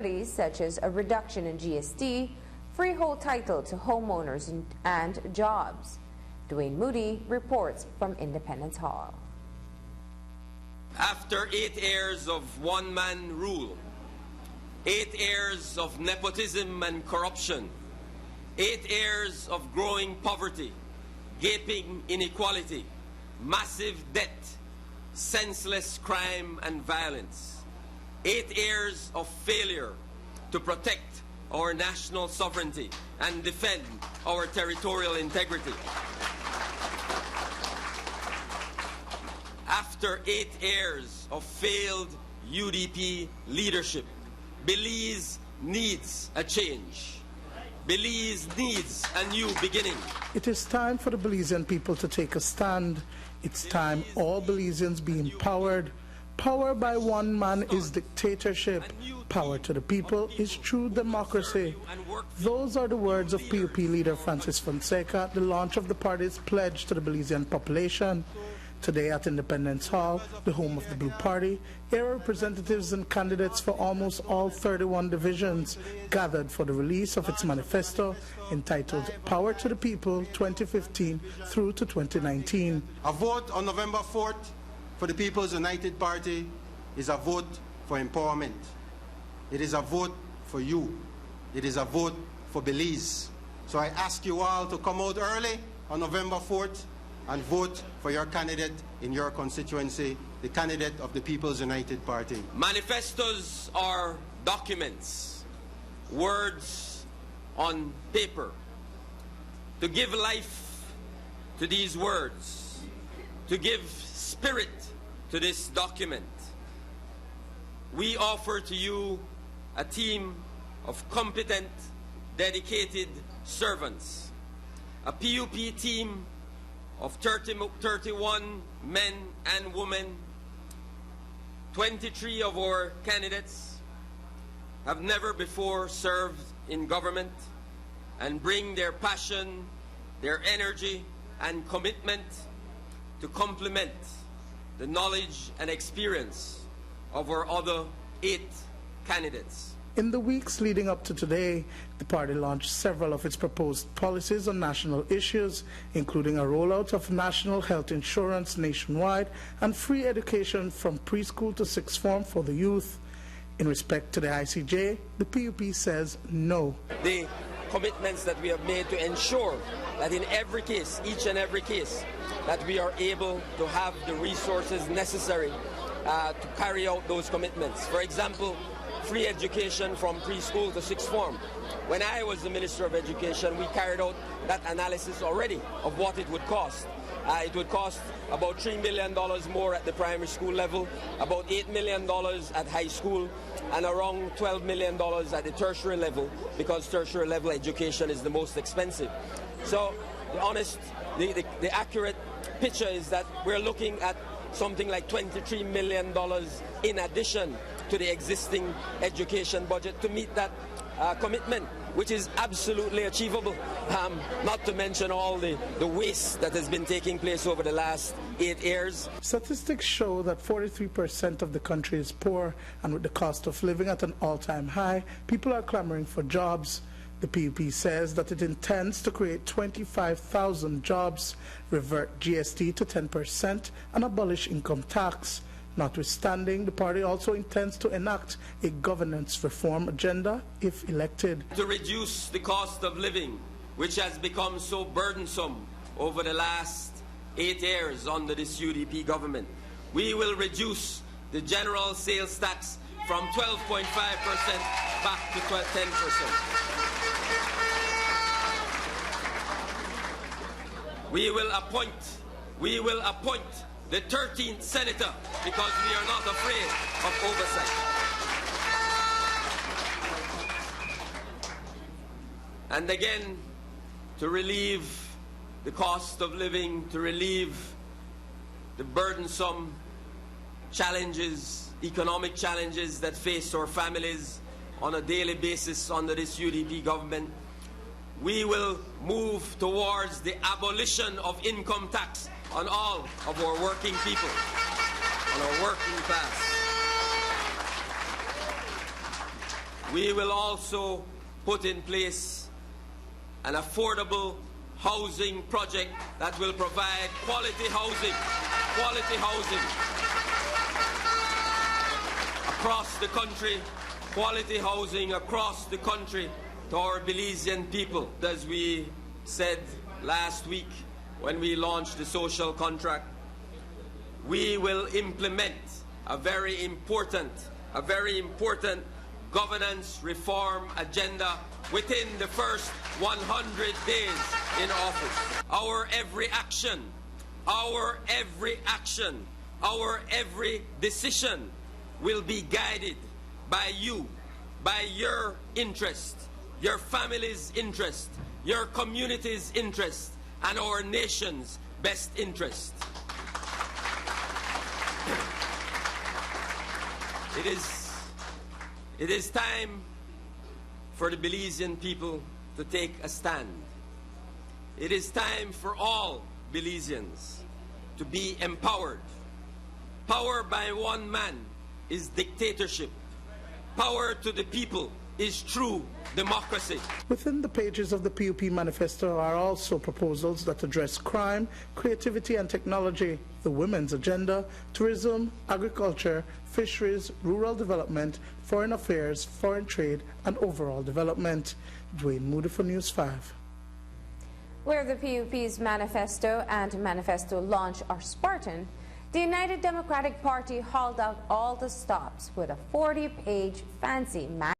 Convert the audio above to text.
remedies such as a reduction in GST, freehold title to homeowners and jobs. Dwayne Moody reports from Independence Hall. After 8 years of one-man rule, 8 years of nepotism and corruption, 8 years of growing poverty, gaping inequality, massive debt, senseless crime and violence, 8 years of failure to protect our national sovereignty and defend our territorial integrity. After 8 years of failed UDP leadership, Belize needs a change. Belize needs a new beginning. It is time for the Belizean people to take a stand. It's time all Belizeans be empowered. Power by one man is dictatorship. Power to the people is true democracy. Those are the words of P.U.P leader Francis Fonseca at the launch of the party's pledge to the Belizean population. Today at Independence Hall, the home of the Blue Party, area representatives and candidates for almost all 31 divisions gathered for the release of its manifesto entitled Power to the People 2015 through to 2019. A vote on November 4th for the People's United Party is a vote for empowerment. It is a vote for you. It is a vote for Belize. So I ask you all to come out early on November 4th and vote for your candidate in your constituency, the candidate of the People's United Party. Manifestos are documents, words on paper. To give life to these words, to give spirit to this document, we offer to you a team of competent, dedicated servants, a P.U.P team of 31 men and women. 23 of our candidates have never before served in government and bring their passion, their energy and commitment to complement the knowledge and experience of our other 8 candidates. In the weeks leading up to today, the party launched several of its proposed policies on national issues, including a rollout of national health insurance nationwide and free education from preschool to 6th form for the youth. In respect to the ICJ, the P.U.P says no. The commitments that we have made to ensure that in every case, each and every case, that we are able to have the resources necessary to carry out those commitments. For example, free education from preschool to 6th form. When I was the Minister of Education, we carried out that analysis already of what it would cost. It would cost about $3 million more at the primary school level, about $8 million at high school, and around $12 million at the tertiary level, because tertiary level education is the most expensive. So the accurate picture is that we're looking at something like $23 million in addition to the existing education budget to meet that commitment, which is absolutely achievable, not to mention all the waste that has been taking place over the last 8 years. Statistics show that 43% of the country is poor, and with the cost of living at an all-time high, people are clamoring for jobs. The P.U.P says that it intends to create 25,000 jobs, revert GST to 10%, and abolish income tax. Notwithstanding, the party also intends to enact a governance reform agenda if elected. To reduce the cost of living, which has become so burdensome over the last 8 years under this UDP government, we will reduce the general sales tax from 12.5% back to 10%. We will appoint the 13th senator because we are not afraid of oversight. And again, to relieve the cost of living, to relieve the burdensome challenges, economic challenges that face our families on a daily basis under this UDP government, we will move towards the abolition of income tax on all of our working people, on our working class. We will also put in place an affordable housing project that will provide quality housing across the country, quality housing across the country to our Belizean people. As we said last week when we launched the social contract, we will implement a very important governance reform agenda within the first 100 days in office. Our every action, our every decision will be guided by you, by your interest, your family's interest, your community's interest, and our nation's best interest. It is time for the Belizean people to take a stand. It is time for all Belizeans to be empowered. Power by one man is dictatorship. Power to the people is true democracy. Within the pages of the P.U.P. Manifesto are also proposals that address crime, creativity and technology, the women's agenda, tourism, agriculture, fisheries, rural development, foreign affairs, foreign trade, and overall development. Dwayne Moody for News 5. Where the P.U.P.'s manifesto and manifesto launch are Spartan, the United Democratic Party hauled out all the stops with a 40-page fancy